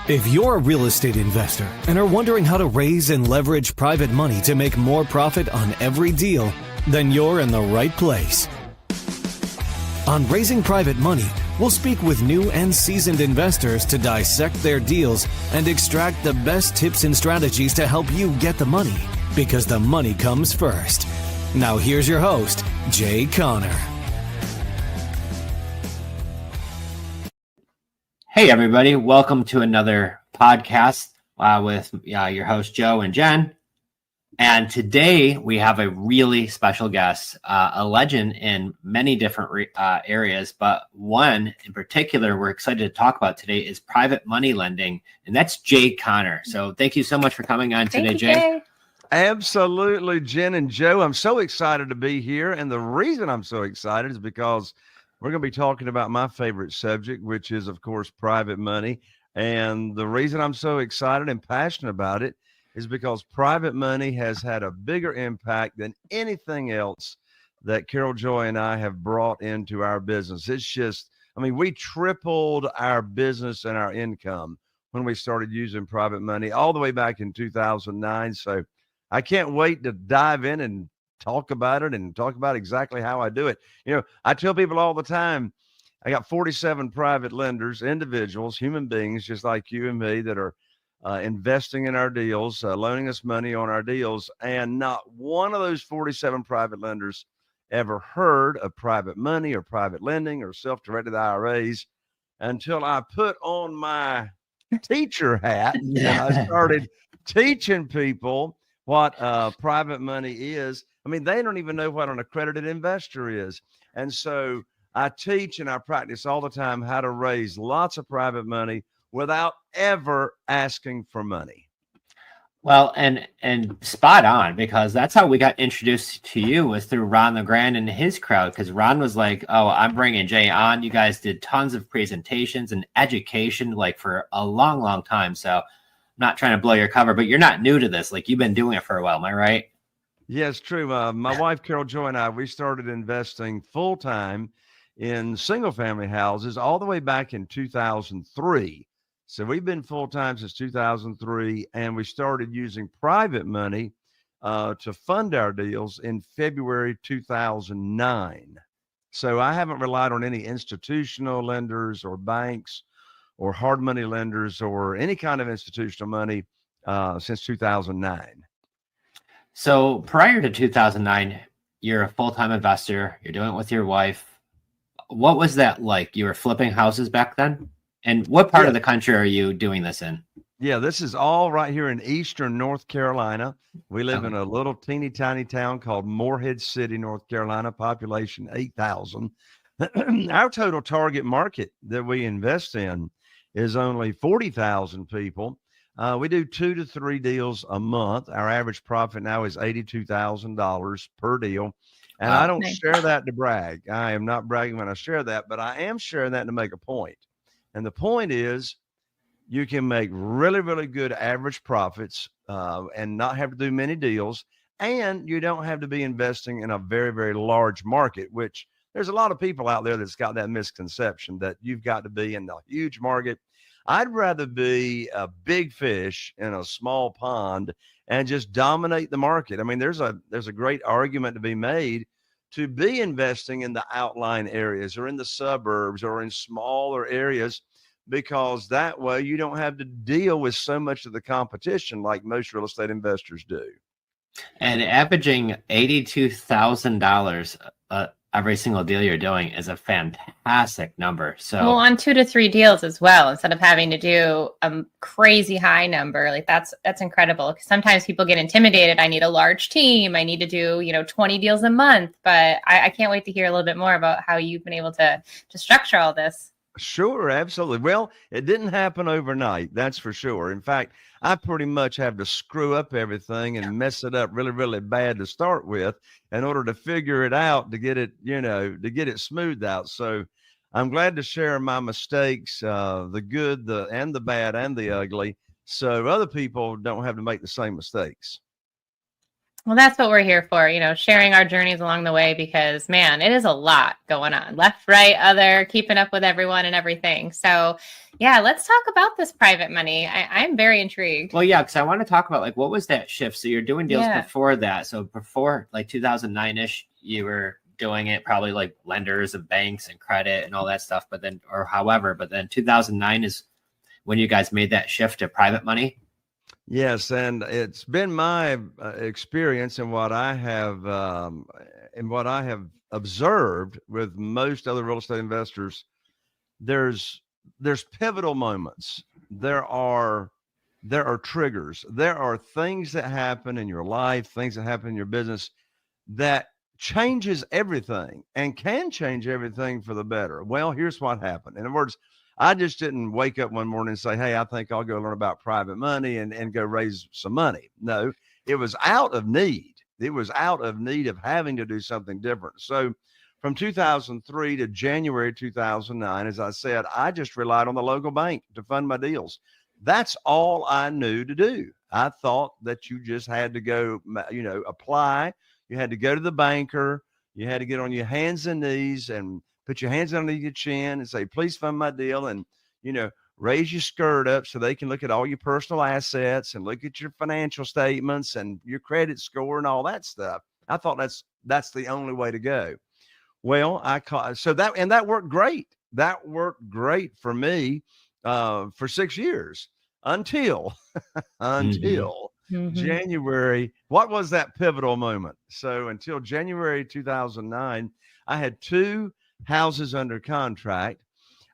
If you're a real estate investor and are wondering how to raise and leverage private money to make more profit on every deal, then you're in the right place. On Raising Private Money, we'll speak with new and seasoned investors to dissect their deals and extract the best tips and strategies to help you get the money, because the money comes first. Now here's your host, Jay Conner. Hey, everybody. Welcome to another podcast with your host, Joe and Jen. And today we have a really special guest, a legend in many different areas, but one in particular we're excited to talk about today is private money lending, and that's Jay Conner. So thank you so much for coming on today, Jay. Absolutely, Jen and Joe. I'm so excited to be here. And the reason I'm so excited is because we're going to be talking about my favorite subject, which is, of course, private money. And the reason I'm so excited and passionate about it is because private money has had a bigger impact than anything else that Carol Joy and I have brought into our business. It's just, we tripled our business and our income when we started using private money all the way back in 2009. So I can't wait to dive in and talk about it and talk about exactly how I do it. You know, I tell people all the time, I got 47 private lenders, individuals, human beings, just like you and me, that are investing in our deals, loaning us money on our deals. And not one of those 47 private lenders ever heard of private money or private lending or self-directed IRAs until I put on my teacher hat and I started teaching people what private money is. They don't even know what an accredited investor is. And so I teach and I practice all the time how to raise lots of private money without ever asking for money. Well, and spot on, because that's how we got introduced to you, was through Ron LeGrand and his crowd, because Ron was like, oh, I'm bringing Jay on. You guys did tons of presentations and education like for a long, long time. So I'm not trying to blow your cover, but you're not new to this. Like, you've been doing it for a while. Am I right? Yes, true. My wife, Carol Joy, and I, we started investing full-time in single-family houses all the way back in 2003. So we've been full-time since 2003, and we started using private money to fund our deals in February 2009. So I haven't relied on any institutional lenders or banks or hard money lenders or any kind of institutional money since 2009. So prior to 2009, you're a full-time investor. You're doing it with your wife. What was that like? You were flipping houses back then? And what part of the country are you doing this in? Yeah, this is all right here in eastern North Carolina. We live in a little teeny tiny town called Morehead City, North Carolina, population 8,000. Our total target market that we invest in is only 40,000 people. We do 2 to 3 deals a month. Our average profit now is $82,000 per deal. And I don't share that to brag. I am not bragging when I share that, but I am sharing that to make a point. And the point is, you can make really, really good average profits and not have to do many deals. And you don't have to be investing in a very, very large market, which there's a lot of people out there that's got that misconception that you've got to be in a huge market. I'd rather be a big fish in a small pond and just dominate the market. There's a great argument to be made to be investing in the outlying areas or in the suburbs or in smaller areas, because that way you don't have to deal with so much of the competition like most real estate investors do. And averaging $82,000 every single deal you're doing is a fantastic number. So, well, on 2 to 3 deals as well, instead of having to do a crazy high number, like that's incredible. Because sometimes people get intimidated. I need a large team. I need to do 20 deals a month. But I can't wait to hear a little bit more about how you've been able to structure all this. Sure, absolutely. Well, it didn't happen overnight, that's for sure. In fact, I pretty much have to screw up everything and mess it up really, really bad to start with in order to figure it out, to get it, to get it smoothed out. So I'm glad to share my mistakes, the good, and the bad and the ugly, so other people don't have to make the same mistakes. Well, that's what we're here for, sharing our journeys along the way, because man, it is a lot going on, left, right, other, keeping up with everyone and everything. So yeah, let's talk about this private money. I'm very intrigued. Well, yeah, because I want to talk about like, what was that shift? So you're doing deals before that. So before like 2009-ish, you were doing it probably like lenders and banks and credit and all that stuff. But then 2009 is when you guys made that shift to private money. Yes, and it's been my experience and what I have observed with most other real estate investors. There's pivotal moments. There are triggers. There are things that happen in your life, things that happen in your business that changes everything and can change everything for the better. Well, here's what happened. In other words, I just didn't wake up one morning and say, hey, I think I'll go learn about private money and go raise some money. No, it was out of need. It was out of need of having to do something different. So from 2003 to January 2009, as I said, I just relied on the local bank to fund my deals. That's all I knew to do. I thought that you just had to go, apply. You had to go to the banker. You had to get on your hands and knees and put your hands underneath your chin and say, please fund my deal. And, raise your skirt up so they can look at all your personal assets and look at your financial statements and your credit score and all that stuff. I thought that's the only way to go. Well, that worked great. That worked great for me for 6 years until January. What was that pivotal moment? So until January 2009, I had 2 houses under contract.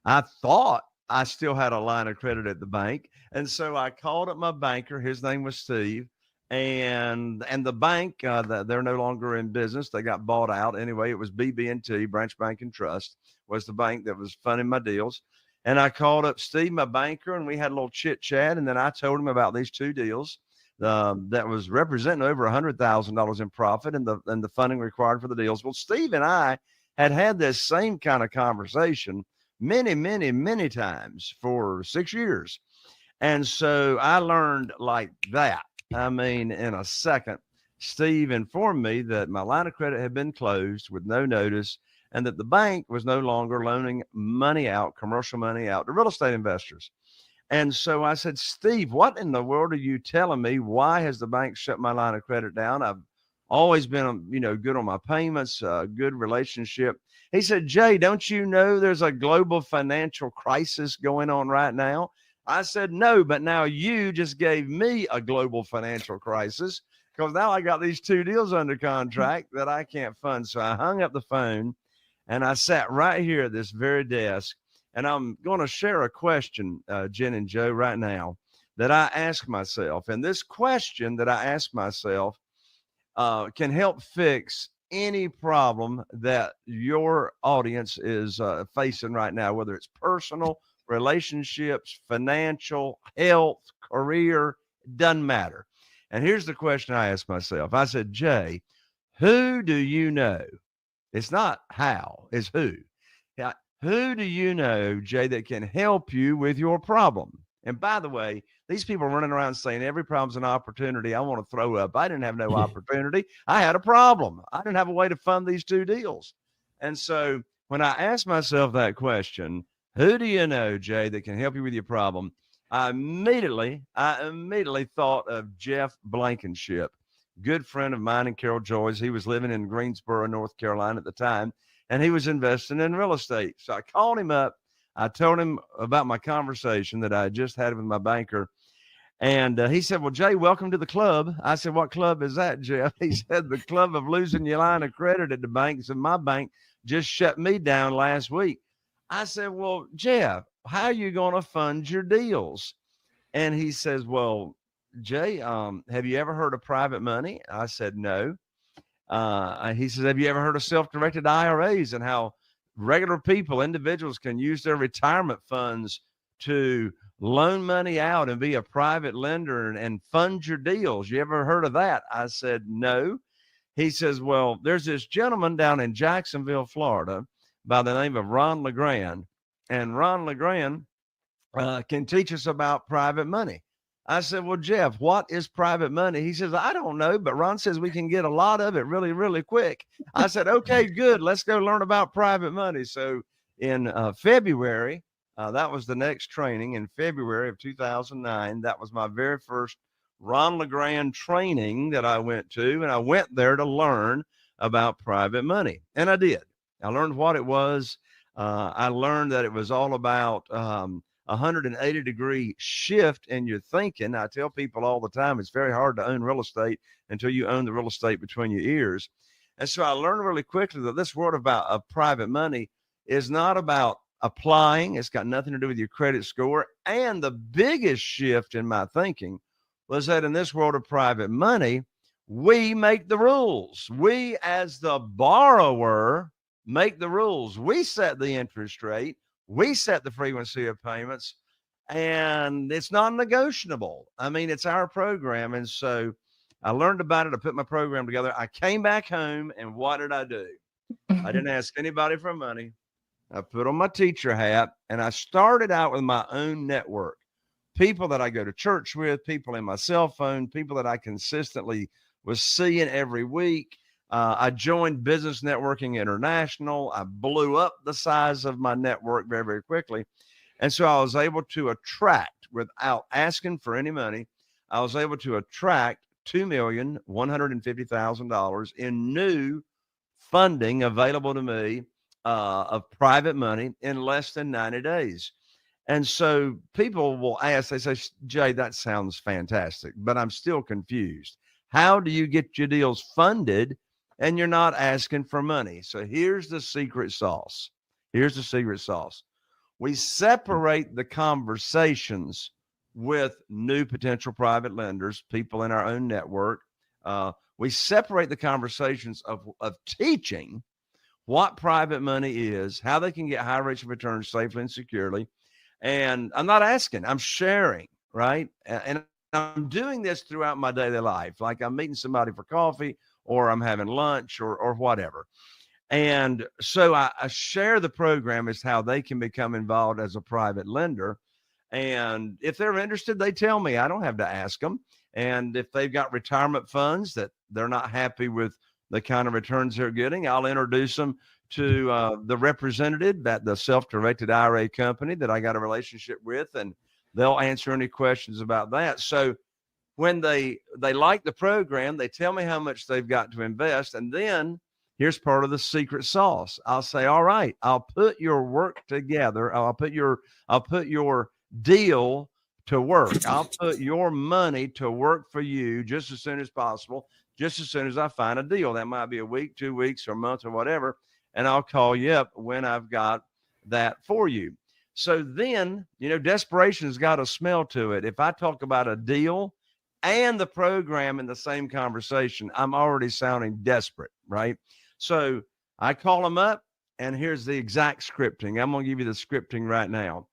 I thought I still had a line of credit at the bank. And so I called up my banker. His name was Steve. And the bank, they're no longer in business. They got bought out. Anyway, it was BB&T, Branch Bank and Trust, was the bank that was funding my deals. And I called up Steve, my banker, and we had a little chit chat. And then I told him about these 2 deals that was representing over $100,000 in profit and the funding required for the deals. Well, Steve and I had this same kind of conversation many, many, many times for 6 years. And so I learned like that. I mean, in a second, Steve informed me that my line of credit had been closed with no notice and that the bank was no longer loaning money out, commercial money out to real estate investors. And so I said, Steve, what in the world are you telling me? Why has the bank shut my line of credit down? I've always been, good on my payments, good relationship. He said, Jay, don't you know there's a global financial crisis going on right now? I said, no, but now you just gave me a global financial crisis because now I got these 2 deals under contract that I can't fund. So I hung up the phone and I sat right here at this very desk. And I'm going to share a question, Jen and Joe, right now that I ask myself. And this question that I ask myself can help fix any problem that your audience is facing right now, whether it's personal, relationships, financial, health, career, doesn't matter. And here's the question I asked myself. I said, Jay, who do you know? It's not how, it's who. Who do you know, Jay, that can help you with your problem? And by the way, these people running around saying every problem's an opportunity. I want to throw up. I didn't have no opportunity. I had a problem. I didn't have a way to fund these 2 deals. And so when I asked myself that question, who do you know, Jay, that can help you with your problem? I immediately thought of Jeff Blankenship, good friend of mine and Carol Joy's. He was living in Greensboro, North Carolina at the time, and he was investing in real estate. So I called him up. I told him about my conversation that I just had with my banker. And he said, well, Jay, welcome to the club. I said, what club is that, Jeff? He said, the club of losing your line of credit at the bank. He said, my bank just shut me down last week. I said, well, Jeff, how are you going to fund your deals? And he says, well, Jay, have you ever heard of private money? I said, no. He says, have you ever heard of self-directed IRAs and how regular people, individuals can use their retirement funds to loan money out and be a private lender and fund your deals? You ever heard of that? I said, no. He says, well, there's this gentleman down in Jacksonville, Florida, by the name of Ron LeGrand. And Ron LeGrand can teach us about private money. I said, well, Jeff, what is private money? He says, I don't know, but Ron says we can get a lot of it really, really quick. I said, okay, good. Let's go learn about private money. So in February, that was the next training in February of 2009. That was my very first Ron LeGrand training that I went to. And I went there to learn about private money. And I did. I learned what it was. I learned that it was all about 180-degree shift in your thinking. I tell people all the time, it's very hard to own real estate until you own the real estate between your ears. And so I learned really quickly that this world of private money is not about applying. It's got nothing to do with your credit score. And the biggest shift in my thinking was that in this world of private money, we make the rules. We, as the borrower, make the rules. We set the interest rate. We set the frequency of payments, and it's non-negotiable. I mean, it's our program. And so I learned about it. I put my program together. I came back home, and what did I do? I didn't ask anybody for money. I put on my teacher hat, and I started out with my own network. People that I go to church with, people in my cell phone, people that I consistently was seeing every week. I joined Business Networking International. I blew up the size of my network very, very quickly. And so I was able to attract, without asking for any money, I was able to attract $2,150,000 in new funding available to me of private money in less than 90 days. And so people will ask, they say, Jay, that sounds fantastic, but I'm still confused. How do you get your deals funded and you're not asking for money? So here's the secret sauce. Here's the secret sauce. We separate the conversations with new potential private lenders, people in our own network. We separate the conversations of teaching what private money is, how they can get high rates of return safely and securely. And I'm not asking, I'm sharing, right? And I'm doing this throughout my daily life. Like I'm meeting somebody for coffee, or I'm having lunch, or whatever. And so I share the program as how they can become involved as a private lender. And if they're interested, they tell me. I don't have to ask them. And if they've got retirement funds that they're not happy with the kind of returns they're getting, I'll introduce them to the representative at the self-directed IRA company that I got a relationship with, and they'll answer any questions about that. So when they like the program, they tell me how much they've got to invest. And then here's part of the secret sauce. I'll say, all right, I'll put your work together. I'll put your deal to work. I'll put your money to work for you just as soon as possible, just as soon as I find a deal. That might be a week, 2 weeks, or a month, or whatever. And I'll call you up when I've got that for you. So then, desperation's got a smell to it. If I talk about a deal and the program in the same conversation, I'm already sounding desperate, right? So I call them up, and here's the exact scripting. I'm going to give you the scripting right now.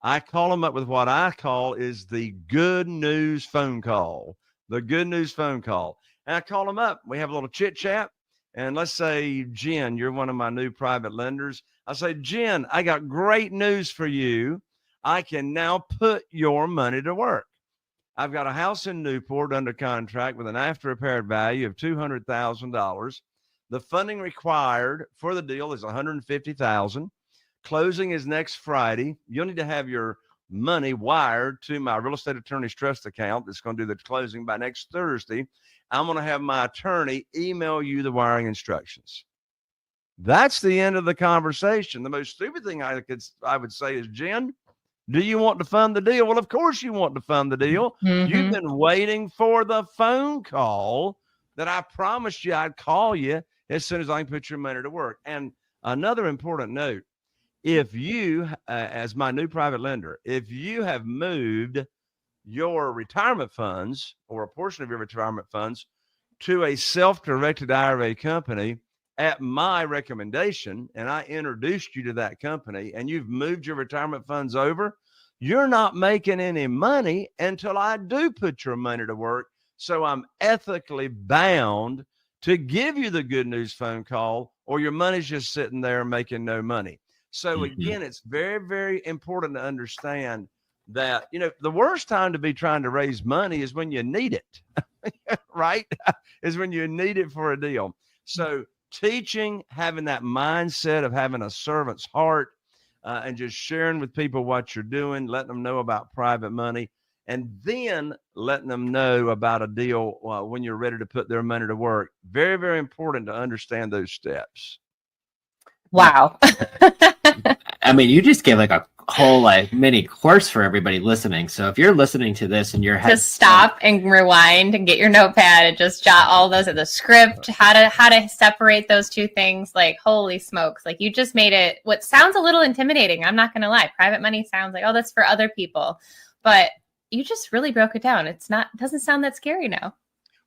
I call them up with what I call is the good news phone call, the good news phone call. And I call them up. We have a little chit chat. And let's say, Jenn, you're one of my new private lenders. I say, Jenn, I got great news for you. I can now put your money to work. I've got a house in Newport under contract with an after repair value of $200,000. The funding required for the deal is $150,000. Closing is next Friday. You'll need to have your money wired to my real estate attorney's trust account that's going to do the closing by next Thursday. I'm going to have my attorney email you the wiring instructions. That's the end of the conversation. The most stupid thing I would say is, Jenn, do you want to fund the deal? Well, of course you want to fund the deal. Mm-hmm. You've been waiting for the phone call that I promised you I'd call you as soon as I can put your money to work. And another important note, if you, as my new private lender, if you have moved your retirement funds or a portion of your retirement funds to a self-directed IRA company at my recommendation, and I introduced you to that company, and you've moved your retirement funds over, you're not making any money until I do put your money to work. So I'm ethically bound to give you the good news phone call, or your money's just sitting there making no money. So again, it's very, very important to understand that, the worst time to be trying to raise money is when you need it, right? Is when you need it for a deal. So teaching, having that mindset of having a servant's heart, and just sharing with people what you're doing, letting them know about private money, and then letting them know about a deal when you're ready to put their money to work. Very, very important to understand those steps. Wow. I mean, you just gave like a whole mini course for everybody listening. So if you're listening to this and your head, just stop and rewind and get your notepad and just jot all those in the script, how to separate those two things. Like, holy smokes. Like, you just made it what sounds a little intimidating. I'm not going to lie. Private money sounds like, oh, that's for other people. But you just really broke it down. It doesn't sound that scary now.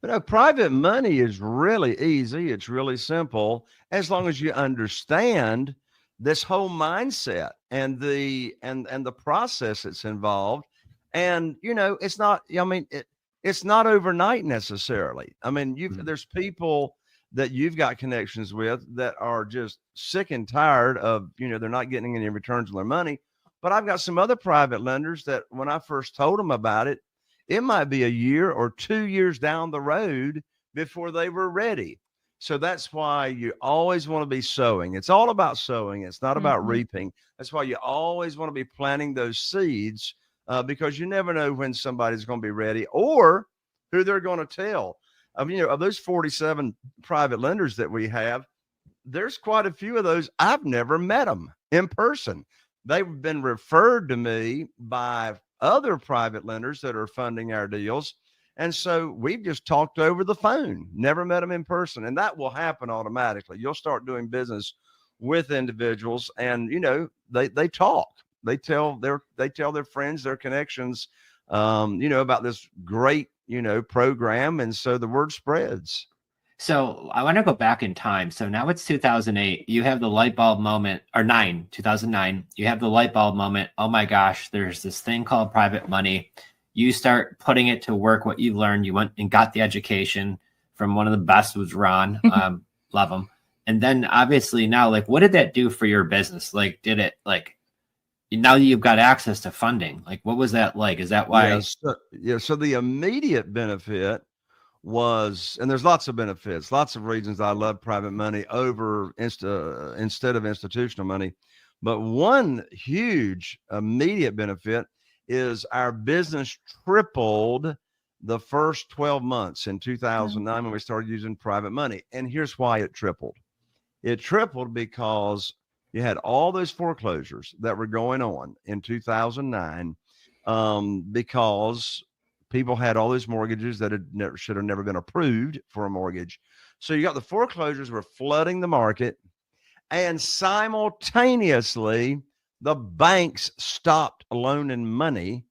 But private money is really easy. It's really simple as long as you understand this whole mindset and the process that's involved. And it's not, it's not overnight necessarily. I mean, there's people that you've got connections with that are just sick and tired of, they're not getting any returns on their money. But I've got some other private lenders that when I first told them about it, it might be a year or 2 years down the road before they were ready. So that's why you always want to be sowing. It's all about sowing. It's not about reaping. That's why you always want to be planting those seeds, because you never know when somebody's going to be ready or who they're going to tell. Of those 47 private lenders that we have, there's quite a few of those I've never met them in person. They've been referred to me by other private lenders that are funding our deals. And so we've just talked over the phone, never met them in person. And that will happen automatically. You'll start doing business with individuals and, they talk, they tell their friends, their connections, about this great, program. And so the word spreads. So I want to go back in time. So now it's 2008. You have the light bulb moment, or 2009. You have the light bulb moment. Oh my gosh, there's this thing called private money. You start putting it to work, what you learned. You went and got the education from one of the best, was Ron. Love him. And then obviously now, like, what did that do for your business? Like, did it, like, now you've got access to funding? Like, what was that like? Is that why? So the immediate benefit was, and there's lots of benefits, lots of reasons I love private money over instead of institutional money. But one huge immediate benefit is our business tripled the first 12 months in 2009 when we started using private money. And here's why it tripled. It tripled because you had all those foreclosures that were going on in 2009, because people had all those mortgages that should have never been approved for a mortgage. So you got the foreclosures were flooding the market, and simultaneously the banks stopped loaning money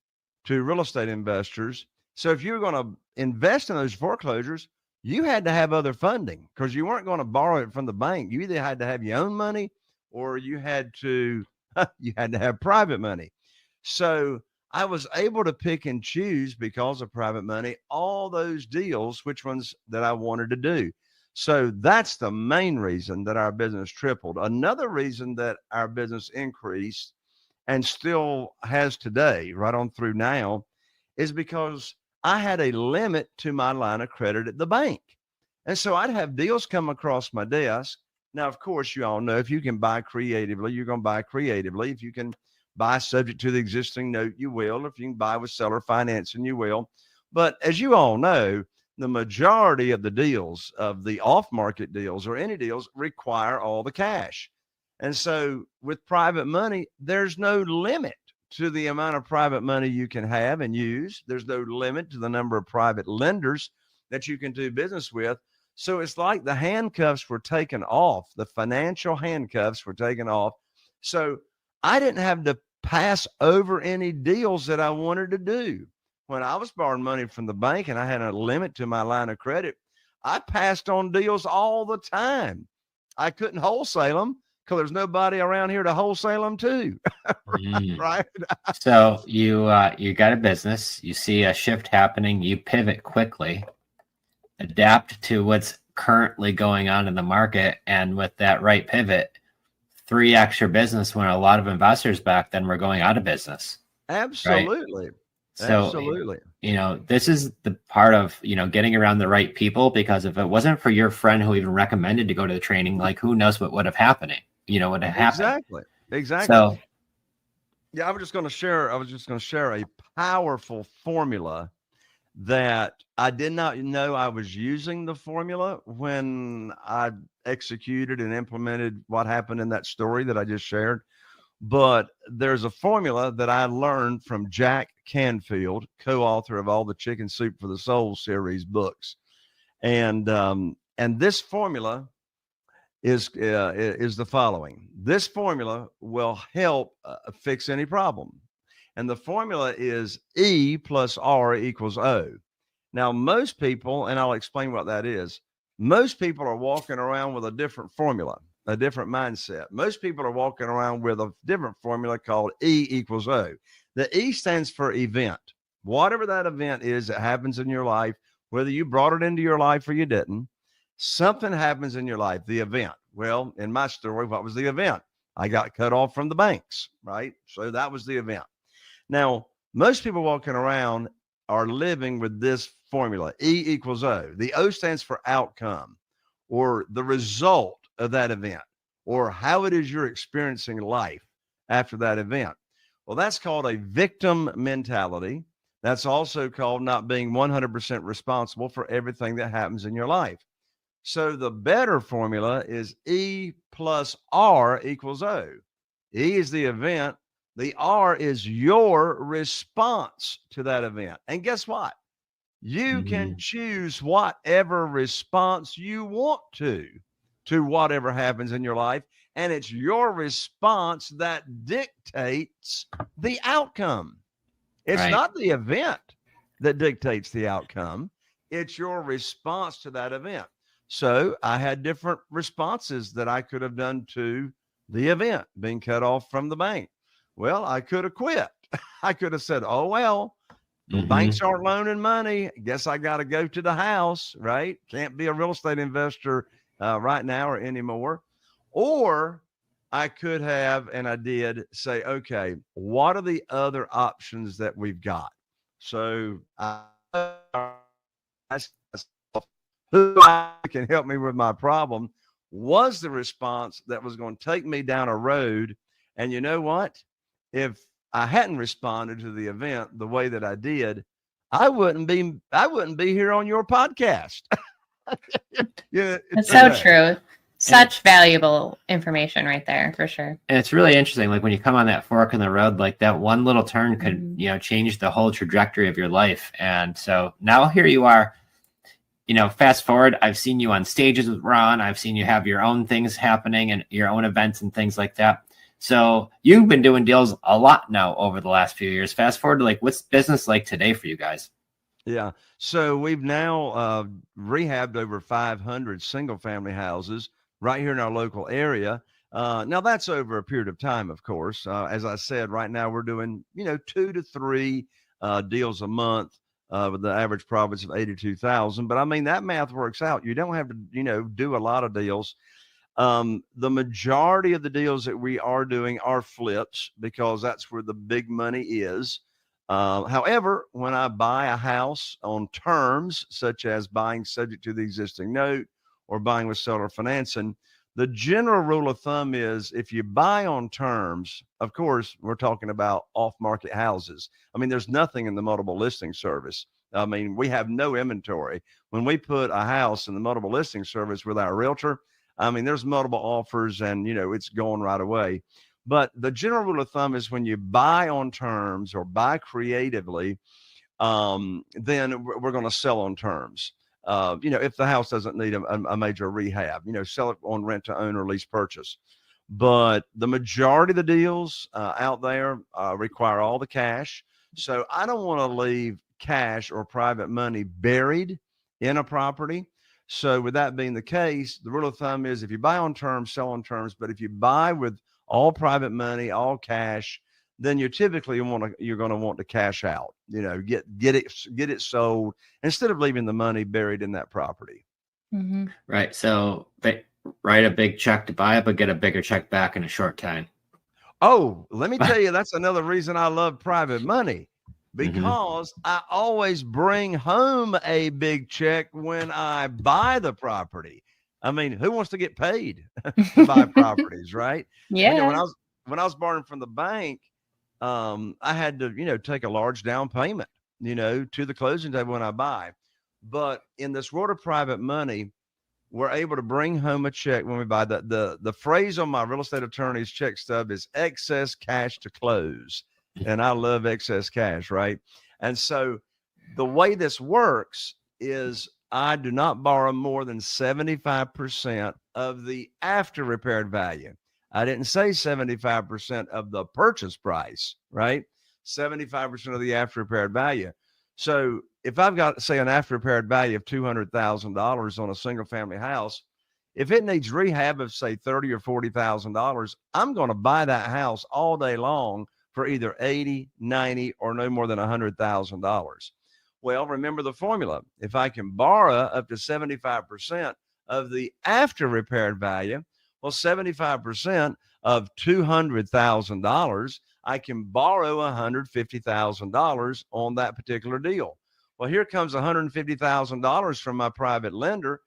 to real estate investors. So if you were going to invest in those foreclosures, you had to have other funding because you weren't going to borrow it from the bank. You either had to have your own money or you had to have private money. So I was able to pick and choose, because of private money, all those deals, which ones that I wanted to do. So that's the main reason that our business tripled. Another reason that our business increased and still has today, right on through now, is because I had a limit to my line of credit at the bank. And so I'd have deals come across my desk. Now, of course, you all know if you can buy creatively, you're going to buy creatively. If you can buy subject to the existing note, you will. If you can buy with seller financing, you will. But as you all know, the majority of the deals, of the off-market deals or any deals, require all the cash. And so with private money, there's no limit to the amount of private money you can have and use. There's no limit to the number of private lenders that you can do business with. So it's like the handcuffs were taken off. The financial handcuffs were taken off. So I didn't have to pass over any deals that I wanted to do. When I was borrowing money from the bank and I had a limit to my line of credit, I passed on deals all the time. I couldn't wholesale them because there's nobody around here to wholesale them to. Right? So you got a business, you see a shift happening, you pivot quickly, adapt to what's currently going on in the market, and with that right pivot, 3x your business when a lot of investors back then were going out of business. Absolutely. So, Absolutely. this is the part of, getting around the right people, because if it wasn't for your friend who even recommended to go to the training, like who knows what would have happened, would have happened. Exactly. So, Yeah, I was just going to share a powerful formula that I did not know I was using the formula when I executed and implemented what happened in that story that I just shared. But there's a formula that I learned from Jack Canfield, co-author of all the Chicken Soup for the Soul series books. And this formula is the following. This formula will help fix any problem. And the formula is E plus R equals O. Now, most people, and I'll explain what that is, most people are walking around with a different formula, a different mindset. Most people are walking around with a different formula called E equals O. The E stands for event. Whatever that event is that happens in your life, whether you brought it into your life or you didn't, something happens in your life, the event. Well, in my story, what was the event? I got cut off from the banks, right? So that was the event. Now, most people walking around are living with this formula, E equals O. The O stands for outcome, or the result of that event, or how it is you're experiencing life after that event. Well, that's called a victim mentality. That's also called not being 100% responsible for everything that happens in your life. So the better formula is E plus R equals O. E is the event. The R is your response to that event. And guess what? You can choose whatever response you want to whatever happens in your life. And it's your response that dictates the outcome. It's not the event that dictates the outcome. It's your response to that event. So I had different responses that I could have done to the event, being cut off from the bank. Well, I could have quit. I could have said, oh, well, the banks aren't loaning money. Guess I got to go to the house, right? Can't be a real estate investor right now or anymore. Or I could have, and I did, say, okay, what are the other options that we've got? So I asked myself, who can help me with my problem? Was the response that was going to take me down a road. And you know what? If I hadn't responded to the event the way that I did, I wouldn't be here on your podcast. Yeah, it's so true. Such valuable information right there, for sure. And it's really interesting. Like when you come on that fork in the road, like that one little turn could, change the whole trajectory of your life. And so now here you are, fast forward, I've seen you on stages with Ron. I've seen you have your own things happening and your own events and things like that. So you've been doing deals a lot now over the last few years. Fast forward to like, what's business like today for you guys? Yeah. So we've now rehabbed over 500 single family houses right here in our local area. Now that's over a period of time, of course. As I said, right now we're doing, 2 to 3 deals a month with the average profits of 82,000. But I mean, that math works out. You don't have to, do a lot of deals. The majority of the deals that we are doing are flips because that's where the big money is. However, when I buy a house on terms, such as buying subject to the existing note or buying with seller financing, the general rule of thumb is if you buy on terms, of course, we're talking about off-market houses. I mean, there's nothing in the multiple listing service. I mean, we have no inventory. When we put a house in the multiple listing service with our realtor, I mean, there's multiple offers and, it's going right away. But the general rule of thumb is when you buy on terms or buy creatively, then we're going to sell on terms. If the house doesn't need a major rehab, sell it on rent to own or lease purchase. But the majority of the deals out there require all the cash. So I don't want to leave cash or private money buried in a property. So with that being the case, the rule of thumb is if you buy on terms, sell on terms. But if you buy with all private money, all cash, then you're typically you're going to want to cash out, get it sold instead of leaving the money buried in that property. Mm-hmm. Right. So write a big check to buy it, but get a bigger check back in a short time. Oh, let me tell you, that's another reason I love private money, Mhm. because I always bring home a big check when I buy the property. I mean, who wants to get paid to buy properties, right? When Yeah. I was borrowing from the bank, I had to, take a large down payment, to the closing table when I buy. But in this world of private money, we're able to bring home a check when we buy. The phrase on my real estate attorney's check stub is excess cash to close. And I love excess cash, right? And so the way this works is I do not borrow more than 75% of the after repaired value. I didn't say 75% of the purchase price, right? 75% of the after repaired value. So if I've got, say, an after repaired value of $200,000 on a single family house, if it needs rehab of, say, $30,000 or $40,000, I'm going to buy that house all day long for either 80, 90, or no more than $100,000. Well, remember the formula. If I can borrow up to 75% of the after repaired value, well, 75% of $200,000, I can borrow $150,000 on that particular deal. Well, here comes $150,000 from my private lender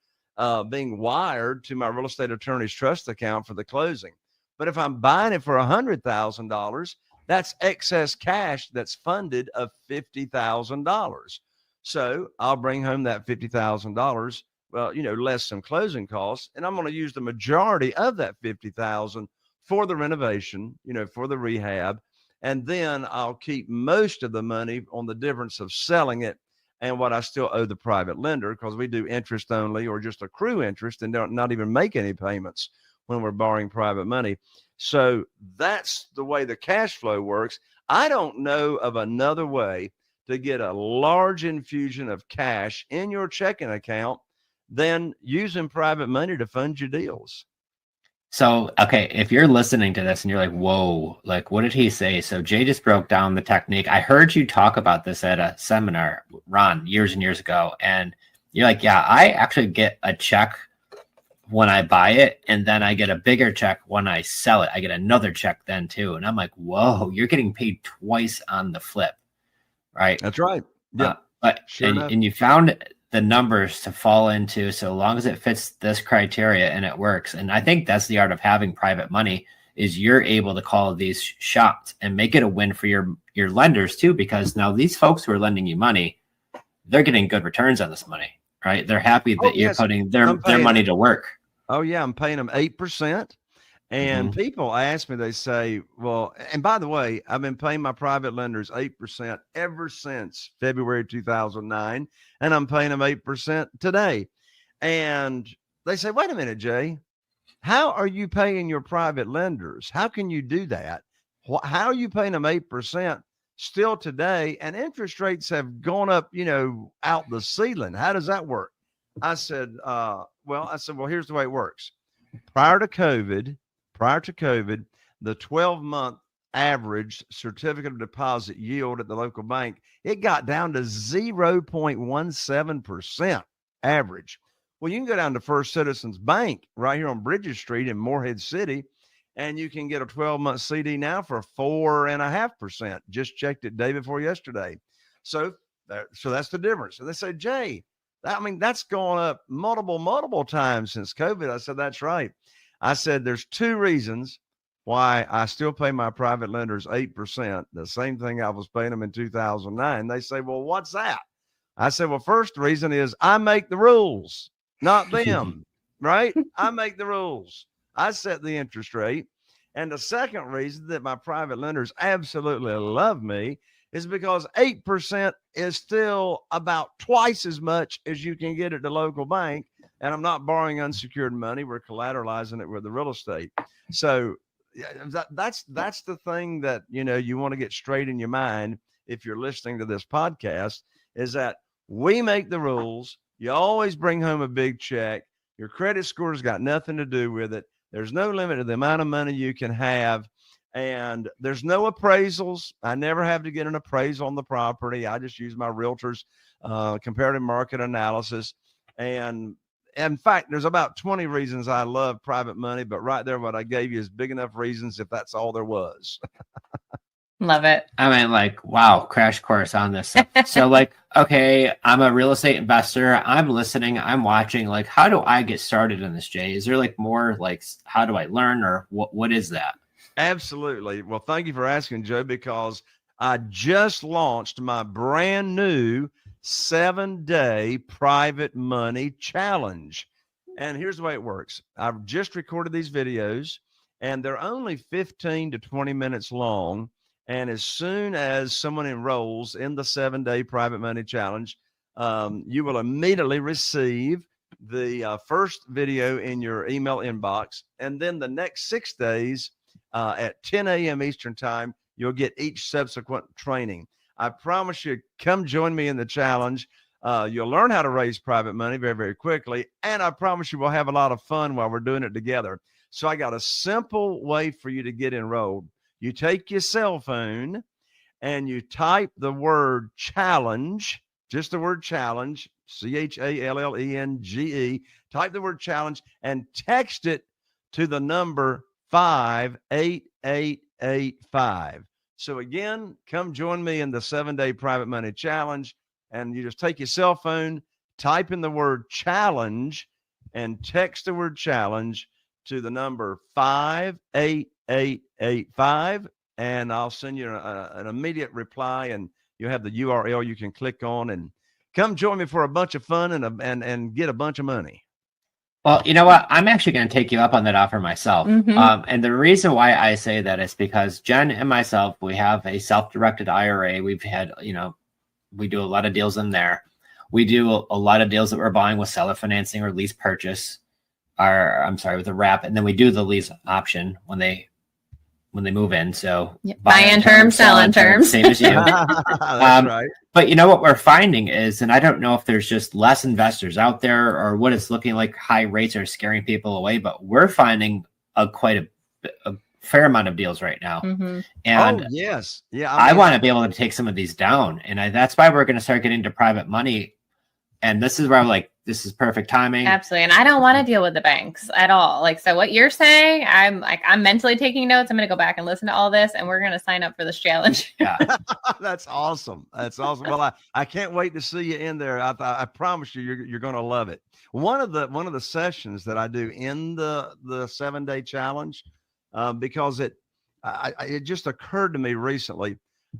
being wired to my real estate attorney's trust account for the closing. But if I'm buying it for $100,000, that's excess cash that's funded of $50,000. So I'll bring home that $50,000, well, less some closing costs, and I'm going to use the majority of that $50,000 for the renovation, for the rehab. And then I'll keep most of the money on the difference of selling it and what I still owe the private lender, because we do interest only or just accrue interest and don't not even make any payments when we're borrowing private money. So that's the way the cash flow works. I don't know of another way to get a large infusion of cash in your checking account than using private money to fund your deals. So, okay, if you're listening to this and you're like, whoa, like, what did he say? So Jay just broke down the technique. I heard you talk about this at a seminar, Ron, years and years ago. And you're like, yeah, I actually get a check when I buy it, and then I get a bigger check when I sell it. I get another check then too. And I'm like, whoa, you're getting paid twice on the flip, right? That's right. Yeah. And you found the numbers to fall into, so long as it fits this criteria and it works. And I think that's the art of having private money, is you're able to call these shots and make it a win for your lenders too, because now these folks who are lending you money, they're getting good returns on this money, right? They're happy that you're putting their money to work. Oh yeah, I'm paying them 8%. And people ask me, they say, well, and by the way, I've been paying my private lenders 8% ever since February 2009, and I'm paying them 8% today. And they say, wait a minute, Jay, how are you paying your private lenders? How can you do that? How are you paying them 8% still today? And interest rates have gone up, out the ceiling. How does that work? I said, well, here's the way it works. Prior to COVID, the 12-month average certificate of deposit yield at the local bank, it got down to 0.17% average. Well, you can go down to First Citizens Bank right here on Bridges Street in Morehead City, and you can get a 12-month CD now for 4.5%. Just checked it day before yesterday. So that's the difference. And they say, Jay, that's gone up multiple times since COVID. I said, that's right. I said, there's two reasons why I still pay my private lenders 8%, the same thing I was paying them in 2009. They say, well, what's that? I said, well, first reason is I make the rules, not them, right? I make the rules. I set the interest rate. And the second reason that my private lenders absolutely love me is because 8% is still about twice as much as you can get at the local bank. And I'm not borrowing unsecured money. We're collateralizing it with the real estate. So that's the thing that, you want to get straight in your mind if you're listening to this podcast, is that we make the rules. You always bring home a big check. Your credit score's got nothing to do with it. There's no limit to the amount of money you can have. And there's no appraisals. I never have to get an appraisal on the property. I just use my realtor's comparative market analysis. And in fact, there's about 20 reasons I love private money, but right there, what I gave you is big enough reasons if that's all there was. Love it. I mean, like, wow, crash course on this stuff. So, like, okay, I'm a real estate investor. I'm listening. I'm watching. Like, how do I get started in this, Jay? Is there like more like, how do I learn, or what is that? Absolutely. Well, thank you for asking, Joe, because I just launched my brand new 7-day private money challenge. And here's the way it works. I've just recorded these videos, and they're only 15 to 20 minutes long. And as soon as someone enrolls in the 7-day private money challenge, you will immediately receive the first video in your email inbox. And then the next 6 days at 10 a.m. Eastern time, you'll get each subsequent training. I promise you, come join me in the challenge. You'll learn how to raise private money very, very quickly. And I promise you, we'll have a lot of fun while we're doing it together. So I got a simple way for you to get enrolled. You take your cell phone and you type the word challenge, just the word challenge, CHALLENGE, type the word challenge and text it to the number 58885. So again, come join me in the 7-day private money challenge. And you just take your cell phone, type in the word challenge, and text the word challenge to the number 58885, and I'll send you an immediate reply, and you'll have the URL you can click on, and come join me for a bunch of fun and get a bunch of money. Well, you know what? I'm actually going to take you up on that offer myself. And the reason why I say that is because Jen and myself, we have a self-directed IRA. We've had, we do a lot of deals in there. We do a lot of deals that we're buying with seller financing or lease purchase. With a wrap, and then we do the lease option when they move in. So buy in terms, sell in terms, same as you. That's right. But what we're finding is, and I don't know if there's just less investors out there or what it's looking like, high rates are scaring people away, but we're finding quite a fair amount of deals right now. And yes, I want to be able to take some of these down, and that's why we're going to start getting into private money. And this is where I'm like, this is perfect timing. Absolutely. And I don't want to deal with the banks at all. Like, so what you're saying, I'm mentally taking notes. I'm going to go back and listen to all this, and we're going to sign up for this challenge. Yeah. That's awesome. That's awesome. Well, I can't wait to see you in there. I promise you, you're going to love it. One of the sessions that I do in the 7-day challenge, because it just occurred to me recently,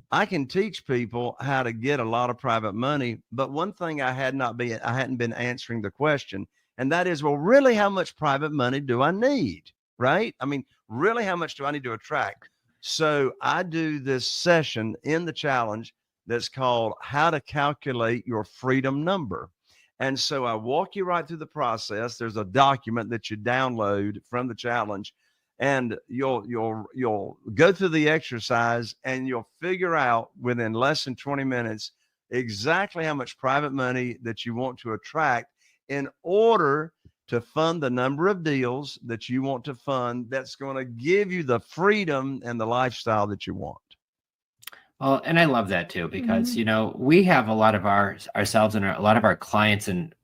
I can teach people how to get a lot of private money, but one thing I hadn't been answering the question, and that is, well, really, how much private money do I need? Right? I mean, really, how much do I need to attract? So I do this session in the challenge that's called How to Calculate Your Freedom Number. And so I walk you right through the process. There's a document that you download from the challenge, and you'll go through the exercise, and you'll figure out within less than 20 minutes exactly how much private money that you want to attract in order to fund the number of deals that you want to fund that's going to give you the freedom and the lifestyle that you want. Well, and I love that too, because, we have a lot of ourselves and a lot of our clients and,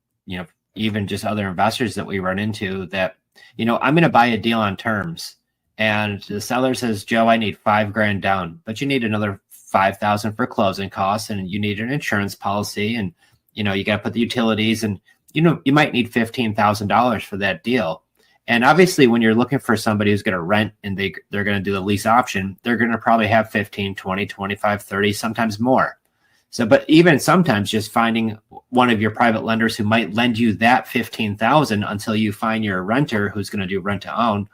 even just other investors that we run into that, I'm going to buy a deal on terms, and the seller says, Joe, I need $5,000 down, but you need another $5,000 for closing costs, and you need an insurance policy, and you got to put the utilities, and you might need $15,000 for that deal. And obviously, when you're looking for somebody who's going to rent and they're going to do the lease option, they're going to probably have 15, 20, 25, 30, sometimes more. So, but even sometimes just finding one of your private lenders who might lend you that 15,000 until you find your renter who's going to do rent to own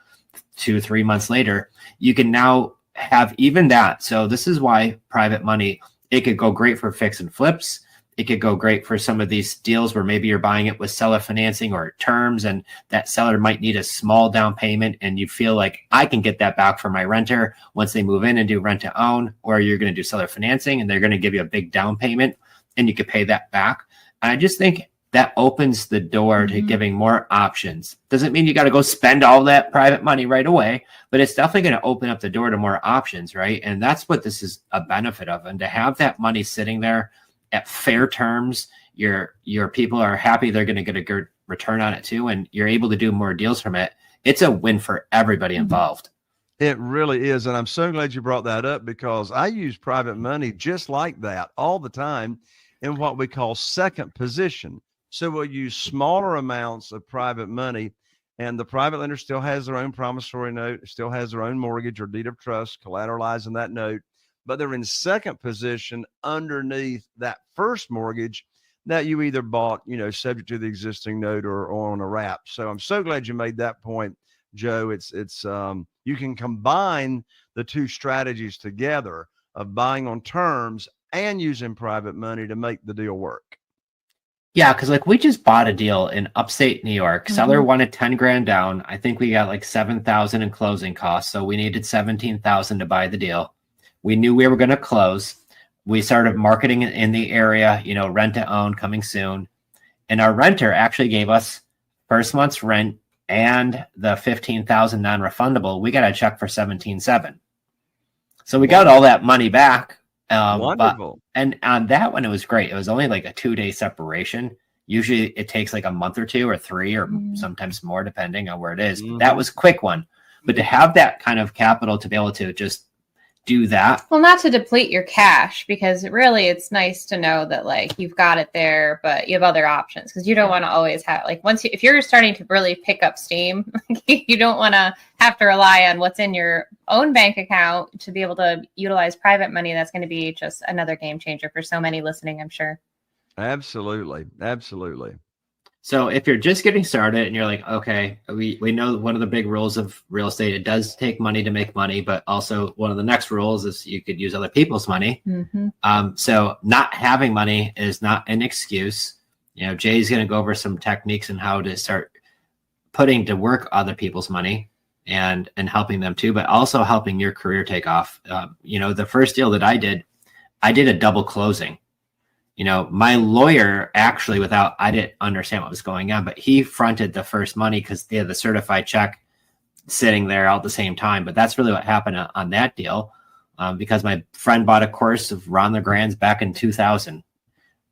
2-3 months later, you can now have even that. So this is why private money, it could go great for fix and flips. It could go great for some of these deals where maybe you're buying it with seller financing or terms, and that seller might need a small down payment, and you feel like I can get that back for my renter once they move in and do rent to own, or you're going to do seller financing and they're going to give you a big down payment and you could pay that back. And I just think that opens the door to giving more options. Doesn't mean you got to go spend all that private money right away, but it's definitely going to open up the door to more options, right? And that's what this is a benefit of. And to have that money sitting there at fair terms, your people are happy they're going to get a good return on it too, and you're able to do more deals from it, it's a win for everybody involved. It really is. And I'm so glad you brought that up, because I use private money just like that all the time in what we call second position. So we'll use smaller amounts of private money, and the private lender still has their own promissory note, still has their own mortgage or deed of trust collateralizing that note, but they're in second position underneath that first mortgage that you either bought, subject to the existing note or on a wrap. So I'm so glad you made that point, Joe. It's you can combine the two strategies together of buying on terms and using private money to make the deal work. Yeah, because like we just bought a deal in upstate New York. Seller wanted 10 grand down. I think we got like 7,000 in closing costs. So we needed 17,000 to buy the deal. We knew we were going to close. We started marketing in the area, rent to own coming soon. And our renter actually gave us first month's rent and the 15,000 non-refundable. We got a check for 17,700. So we got all that money back. Wonderful. And on that one, it was great. It was only like a 2-day separation. Usually it takes like a month or 2 or 3 or sometimes more, depending on where it is. But that was a quick one. But to have that kind of capital to be able to just do that. Well, not to deplete your cash, because really it's nice to know that like you've got it there, but you have other options, because you don't want to always have like if you're starting to really pick up steam, you don't want to have to rely on what's in your own bank account to be able to utilize private money. That's going to be just another game changer for so many listening, I'm sure. Absolutely. Absolutely. So if you're just getting started and you're like, okay, we know one of the big rules of real estate, it does take money to make money, but also one of the next rules is you could use other people's money. So not having money is not an excuse. Jay's going to go over some techniques on how to start putting to work other people's money and helping them too, but also helping your career take off. The first deal that I did a double closing. My lawyer actually, I didn't understand what was going on, but he fronted the first money because they had the certified check sitting there all at the same time. But that's really what happened on that deal, because my friend bought a course of Ron LeGrand's back in 2000.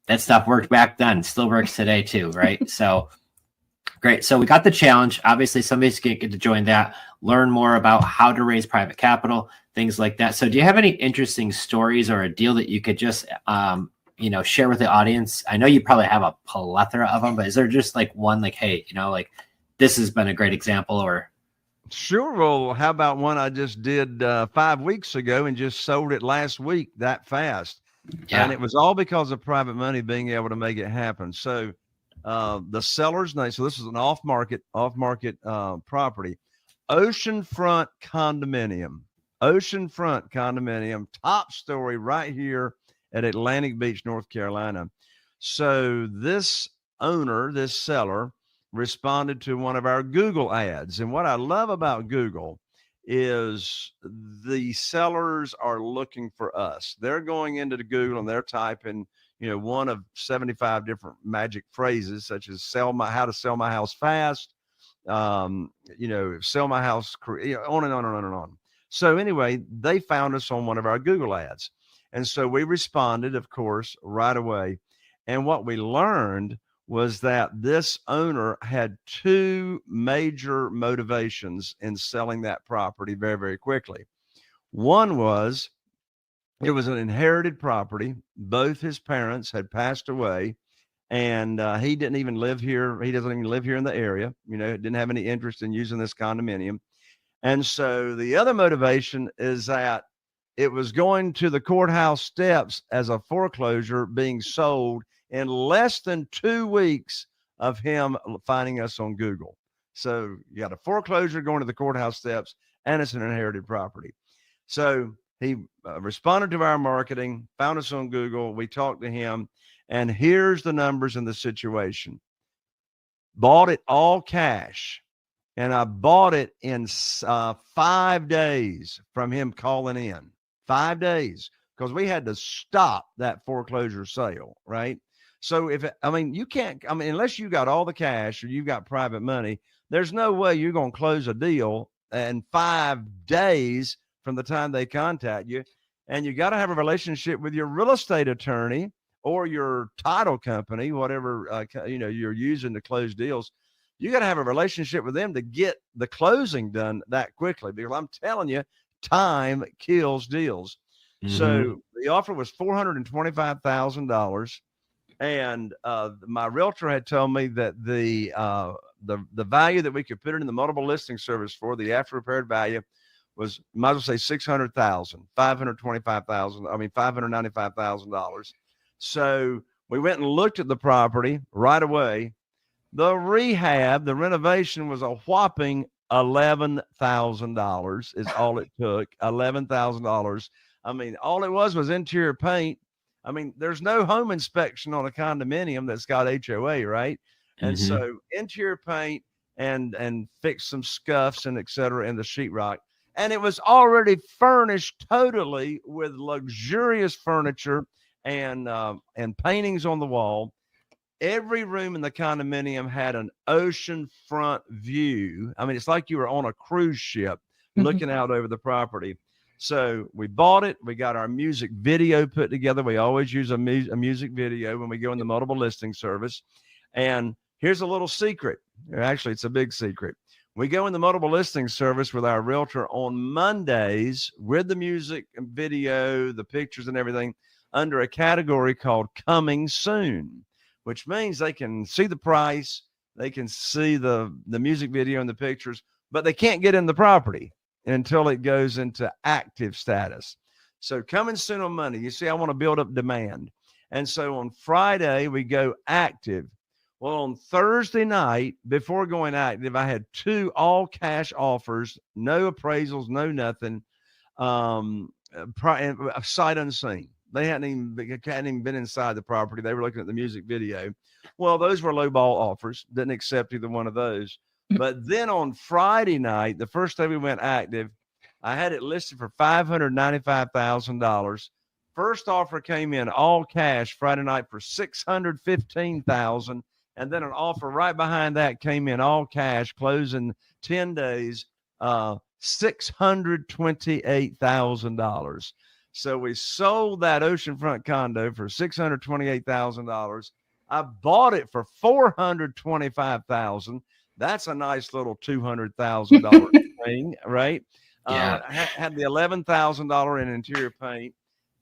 That stuff worked back then, still works today too, right? So great. So we got the challenge. Obviously, somebody's going to get to join that, learn more about how to raise private capital, things like that. So do you have any interesting stories or a deal that you could just share with the audience? I know you probably have a plethora of them, but is there just like one, like, hey, like this has been a great example? Or Sure. Well, how about one I just did 5 weeks ago and just sold it last week that fast? Yeah. And it was all because of private money being able to make it happen. So the seller's name, so this is an off-market property, oceanfront condominium, top story right here at Atlantic Beach, North Carolina. So this seller responded to one of our Google ads. And what I love about Google is the sellers are looking for us. They're going into the Google and they're typing, one of 75 different magic phrases, such as how to sell my house fast, sell my house, on and on and on and on. So anyway, they found us on one of our Google ads. And so we responded, of course, right away. And what we learned was that this owner had 2 major motivations in selling that property very, very quickly. One was it was an inherited property. Both his parents had passed away, and he didn't even live here. He doesn't even live here in the area. Didn't have any interest in using this condominium. And so the other motivation is that it was going to the courthouse steps as a foreclosure being sold in less than 2 weeks of him finding us on Google. So you got a foreclosure going to the courthouse steps, and it's an inherited property. So he responded to our marketing, found us on Google. We talked to him, and here's the numbers in the situation. Bought it all cash. And I bought it in 5 days from him calling in. 5 days, because we had to stop that foreclosure sale, right? So you can't, unless you got all the cash or you got private money, there's no way you're going to close a deal in 5 days from the time they contact you. And you got to have a relationship with your real estate attorney or your title company, whatever, you're using to close deals, you got to have a relationship with them to get the closing done that quickly, because I'm telling you, time kills deals. Mm-hmm. So the offer was $425,000. And my realtor had told me that the value that we could put it in the multiple listing service for, the after repaired value, was, might as well say $595,000. So we went and looked at the property right away. The rehab, the renovation was a whopping $11,000 is all it took. $11,000. I mean, all it was interior paint. I mean, there's no home inspection on a condominium that's got HOA, right? And so interior paint and fix some scuffs and et cetera in the sheetrock. And it was already furnished totally with luxurious furniture and paintings on the wall. Every room in the condominium had an oceanfront view. I mean, it's like you were on a cruise ship looking out over the property. So we bought it. We got our music video put together. We always use a music video when we go in the multiple listing service. And here's a little secret. Actually, it's a big secret. We go in the multiple listing service with our realtor on Mondays with the music and video, the pictures and everything, under a category called Coming Soon, which means they can see the price, they can see the music video and the pictures, but they can't get in the property until it goes into active status. So coming soon on Monday. You see, I want to build up demand. And so on Friday, we go active. Well, on Thursday night, before going active, I had 2 all cash offers, no appraisals, no nothing, sight unseen. They hadn't even been inside the property. They were looking at the music video. Well, those were low ball offers. Didn't accept either one of those. But then on Friday night, the first day we went active, I had it listed for $595,000. First offer came in all cash Friday night for $615,000. And then an offer right behind that came in all cash, closing 10 days, $628,000. So we sold that oceanfront condo for $628,000. I bought it for $425,000. That's a nice little $200,000 thing, right? Yeah. I had the $11,000 in interior paint.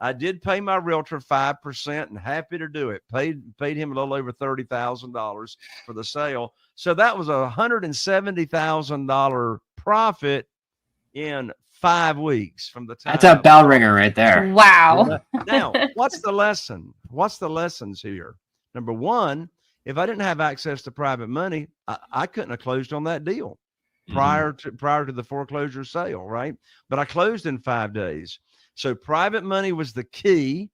I did pay my realtor 5% and happy to do it. Paid him a little over $30,000 for the sale. So that was a $170,000 profit in 5 weeks from the time. That's a bell ringer right there. Wow. Now, what's the lesson? What's the lessons here? Number one, if I didn't have access to private money, I couldn't have closed on that deal prior to the foreclosure sale, right? But I closed in 5 days. So private money was the key.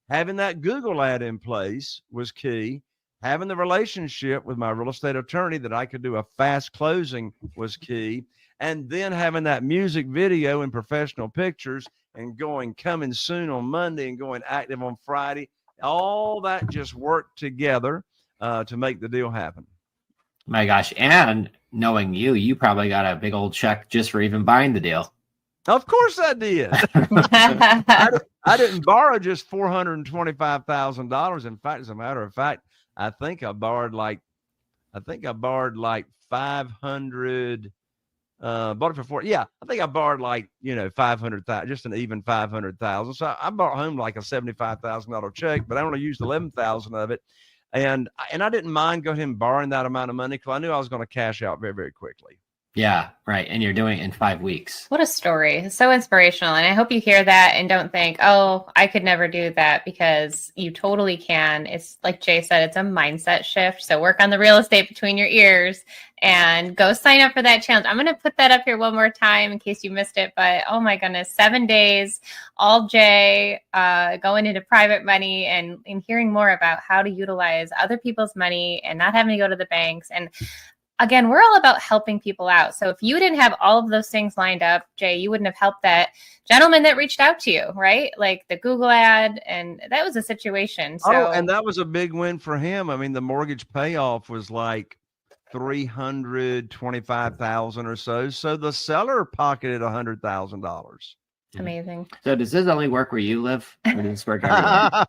Having that Google ad in place was key. Having the relationship with my real estate attorney that I could do a fast closing was key. And then having that music video and professional pictures and coming soon on Monday and going active on Friday, all that just worked together to make the deal happen. My gosh. And knowing you probably got a big old check just for even buying the deal. Of course I did. I didn't borrow just $425,000. In fact, as a matter of fact, I think I borrowed like 500. Bought it for 4. Yeah, I think I borrowed like 500,000, just an even 500,000. So I brought home like a $75,000 check, but I only used 11,000 of it, and I didn't mind going ahead and borrowing that amount of money because I knew I was going to cash out very, very quickly. Yeah, right. And you're doing it in 5 weeks. What a story. It's so inspirational. And I hope you hear that and don't think, oh, I could never do that, because you totally can. It's like Jay said, it's a mindset shift. So work on the real estate between your ears and go sign up for that challenge. I'm going to put that up here one more time in case you missed it. But oh my goodness, 7 days, all Jay, going into private money and hearing more about how to utilize other people's money and not having to go to the banks. And again, we're all about helping people out. So if you didn't have all of those things lined up, Jay, you wouldn't have helped that gentleman that reached out to you, right? Like the Google ad, and that was a situation. So, and that was a big win for him. I mean, the mortgage payoff was like $325,000 or so. So the seller pocketed $100,000. Amazing. So does this only work where you live, or does this work everywhere?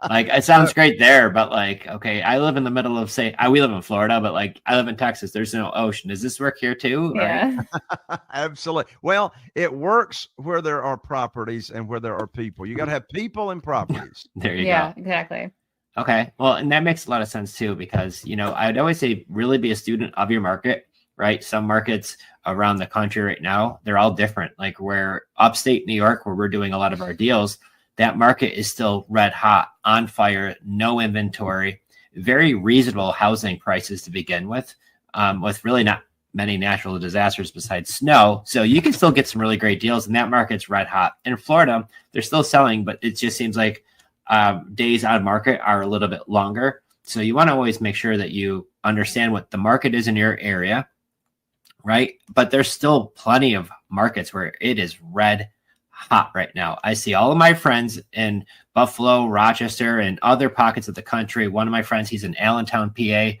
Like, it sounds great there, but like, okay, I live in the middle of, we live in Florida, but like, I live in Texas. There's no ocean. Does this work here too? Yeah. Absolutely. Well, it works where there are properties and where there are people. You got to have people and properties. There you Yeah, go. exactly. Okay. Well, and that makes a lot of sense too, because, I'd always say really be a student of your market, right? Some markets around the country right now, they're all different. Like where upstate New York, where we're doing a lot of our deals, that market is still red hot, on fire, no inventory, very reasonable housing prices to begin with really not many natural disasters besides snow. So you can still get some really great deals, and that market's red hot. In Florida, they're still selling, but it just seems like days out of market are a little bit longer. So you want to always make sure that you understand what the market is in your area, right? But there's still plenty of markets where it is red hot right now. I see all of my friends in Buffalo, Rochester, and other pockets of the country. One of my friends, he's in Allentown, PA,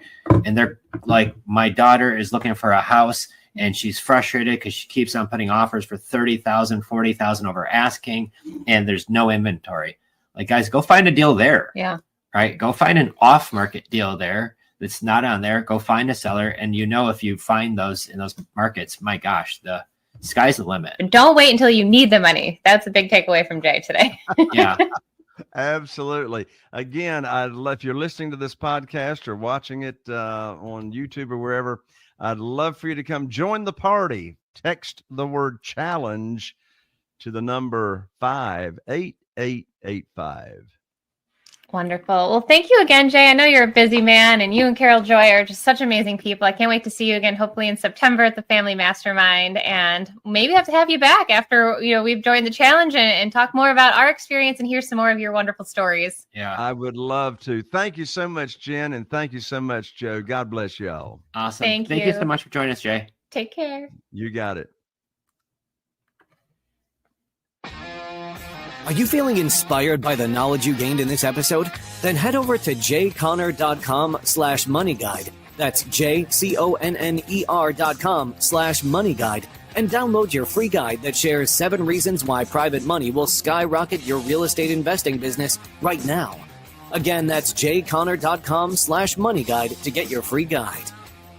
and they're like, my daughter is looking for a house and she's frustrated because she keeps on putting offers for $30,000, $40,000 over asking, and there's no inventory. Like, guys, go find a deal there. Yeah. Right? Go find an off-market deal there that's not on there. Go find a seller, and if you find those in those markets, my gosh, the sky's the limit. Don't wait until you need the money. That's a big takeaway from Jay today. Yeah. Absolutely. Again, if you're listening to this podcast or watching it on YouTube or wherever, I'd love for you to come join the party. Text the word challenge to the number 58885. Wonderful. Well, thank you again, Jay. I know you're a busy man, and you and Carol Joy are just such amazing people. I can't wait to see you again, hopefully in September at the Family Mastermind, and maybe have to have you back after we've joined the challenge and talk more about our experience and hear some more of your wonderful stories. Yeah. I would love to. Thank you so much, Jen, and thank you so much, Joe. God bless y'all. Awesome. Thank you you so much for joining us, Jay. Take care. You got it. Are you feeling inspired by the knowledge you gained in this episode? Then head over to jconner.com/moneyguide. That's jconner.com/moneyguide and download your free guide that shares 7 reasons why private money will skyrocket your real estate investing business right now. Again, that's jconner.com/moneyguide to get your free guide.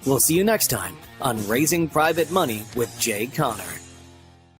We'll see you next time on Raising Private Money with Jay Conner.